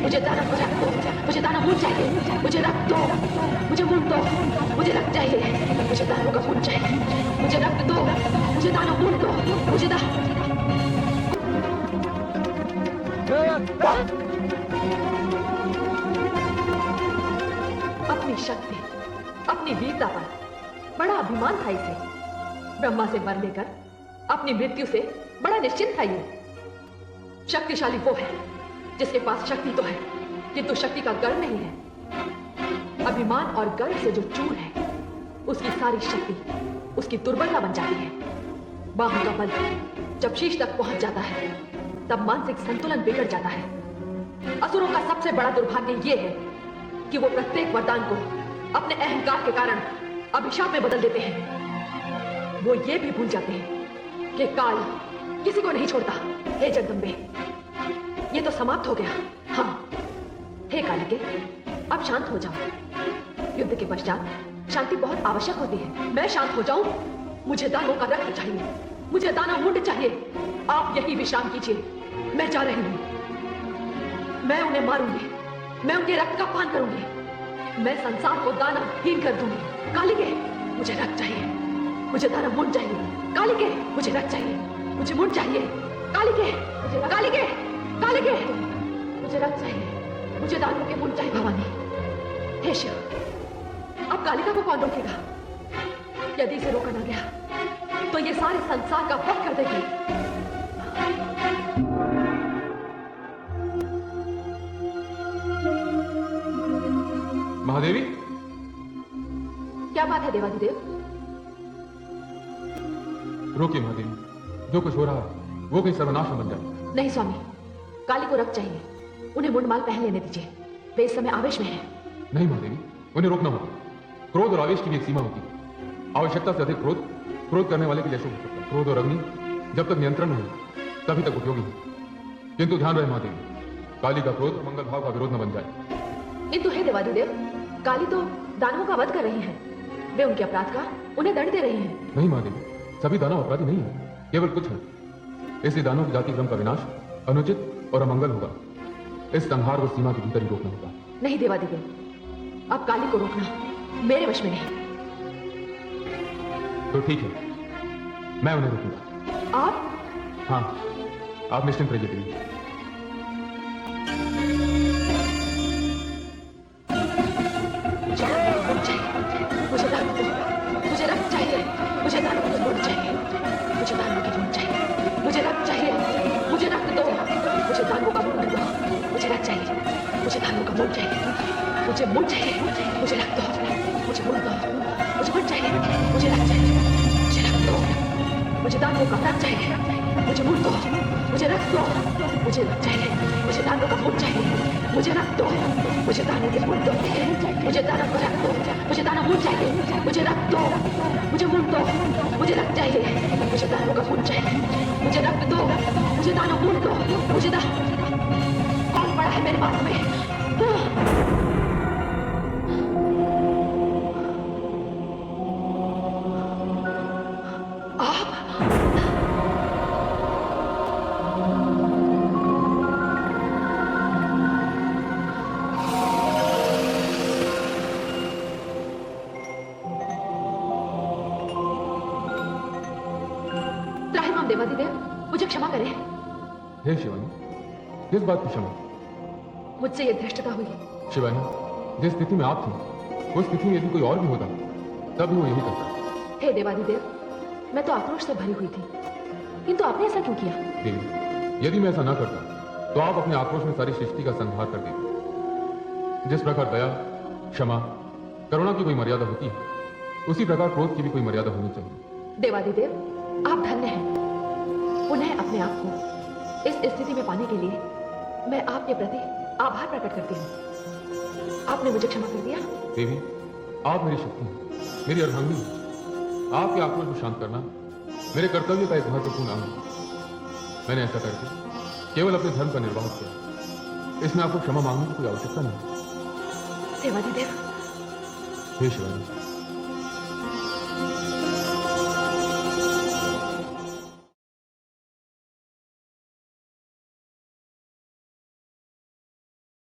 मुझे दानव को रख दो, मुझे दानव खून चाहिए, मुझे रख दो, मुझे खून दो, मुझे रक्त चाहिए, मुझे दानव का खून चाहिए, मुझे रक्त दो, मुझे दानव खून दो, मुझे अपनी शक्ति, अपनी वीरता पर बड़ा अभिमान था इसे। ब्रह्मा से वर लेकर अपनी मृत्यु से बड़ा निश्चिंत था ये। शक्तिशाली वो है जिसके पास शक्ति तो है किंतु शक्ति का गर्व नहीं है। अभिमान और गर्व से जो चूर है उसकी सारी शक्ति उसकी दुर्बलता बन जाती है। बाहों का बल जब शीश तक पहुंच जाता है तब मानसिक संतुलन बिगड़ जाता है। असुरों का सबसे बड़ा दुर्भाग्य यह है कि वो प्रत्येक वरदान को अपने अहंकार के कारण अभिशाप में बदल देते हैं। वो ये भी भूल जाते हैं कि काल किसी को नहीं छोड़ता। हे जगदम्बे, ये तो समाप्त हो गया। हाँ, हे कालिके, अब शांत हो जाओ। युद्ध के पश्चात शांति बहुत आवश्यक होती है। मैं शांत हो जाऊं? मुझे दानवों का रक्त चाहिए, मुझे दानव मुंड चाहिए। आप यही विश्राम कीजिए, मैं जा रही हूं। मैं उन्हें मारूंगी, मैं उनके रक्त का पान करूंगी, मैं संसार को दानवहीन कर दूंगी। कालिके, मुझे रक्त चाहिए, मुझे दानव मुंड चाहिए। कालिके, मुझे रक्त चाहिए, मुझे मुंड चाहिए। कालिके, कालिके, कालिके, मुझे रक्त चाहिए, मुझे दानवों के मुंड चाहिए। भवानी, हे शिव, अब कालिका को कौन रोकेगा? यदि इसे रोका ना गया तो ये सारे संसार का वध कर देगी। महादेवी, क्या बात है देवाधिदेव? रोकिए महादेवी, जो कुछ हो रहा है वो कहीं सर्वनाश न बन जाए। नहीं स्वामी, काली को रक्त चाहिए, उन्हें मुंडमाल पहन लेने दीजिए, वे इस समय आवेश में हैं। नहीं महादेवी, उन्हें रोकना होगा। क्रोध और आवेश की भी एक सीमा होती है। आवश्यकता से अधिक क्रोध करने वाले के लिए अशुभ होता है। क्रोध और अग्नि जब तक नियंत्रण में हो तभी तक उपयोगी है। किंतु ध्यान रहे महादेवी, काली का क्रोध मंगल भाव का विरोध न बन जाए। किंतु हे देवाधिदेव, काली तो दानवों का वध कर रही हैं, वे उनके अपराध का उन्हें दंड दे रही हैं। नहीं महादेवी, सभी दानव अपराधी नहीं है, केवल कुछ है। इसलिए दानव की जाति क्रम का विनाश अनुचित और अमंगल होगा। इस संहार को सीमा के भीतर ही रोकना होगा। नहीं देवाधिदेव, अब काली को रोकना मेरे वश में नहीं। तो ठीक है, मैं उन्हें रोकूंगा। आप? हाँ, आप निश्चिंत रहिए देवी। मुझे रक्त चाहिए, मुझे दानव की मुंड चाहिए, मुझे दानव की मुंड चाहिए, मुझे रक्त चाहिए, मुझे रक्त दो, मुझे दानवों का मुंड दो, मुझे रक्त चाहिए, मुझे दानवों का मुंड चाहिए, मुझे मुंड चाहिए, मुझे रक्त दो, मुझे मुंड दो, मुझे मुंड चाहिए, मुझे रक्त चाहिए, मुझे रक्त दो, मुझे दानवों का रक्त चाहिए, मुझे मुंड दो, मुझे रक्त दो, मुझे रक्त चाहिए, मुझे दानवों का मुंड चाहिए, मुझे रक्त दो, मुझे दानवों के मुंड दो, मुझे दानव को रक्त दो, मुझे दानव मुंड चाहिए, मुझे रक्त दो, मुझे मुंड दो, मुझे रक्त चाहिए, मुझे दानवों का मुंड चाहिए, मुझे रक्त दो, मुझे दानव मुंड दो, मुझे कौन पड़ा है मेरे बात में? देवाधिदेव, मुझे क्षमा करें। हे शिवानी, किस बात की क्षमा? मुझसे यह धृष्टता हुई। शिवानी, जिस स्थिति में आप थी उस स्थिति में यदि कोई और भी होता तब भी वो यही करता। हे देवाधिदेव, मैं तो आक्रोश से भरी हुई थी, किंतु आपने ऐसा क्यों किया? देवी, यदि मैं ऐसा ना करता तो आप अपने आक्रोश में सारी सृष्टि का संहार कर देते। जिस प्रकार दया, क्षमा, करुणा की कोई मर्यादा होती है, उसी प्रकार क्रोध की भी कोई मर्यादा होनी चाहिए। देवाधिदेव, आप धन्य हैं। उन्हें अपने आप को इस स्थिति में पाने के लिए मैं आपके प्रति आभार प्रकट करती हूँ। आपने मुझे क्षमा कर दिया। देवी, आप मेरी शक्ति हैं, मेरी अर्धांगिनी हैं। आपके आक्रोश को शांत करना मेरे कर्तव्य का एक महत्वपूर्ण अंग है। मैंने ऐसा करके केवल अपने धर्म का निर्वाह किया। इसमें आपको क्षमा मांगने की कोई आवश्यकता नहीं। देवाधिदेव, हे शिवानी,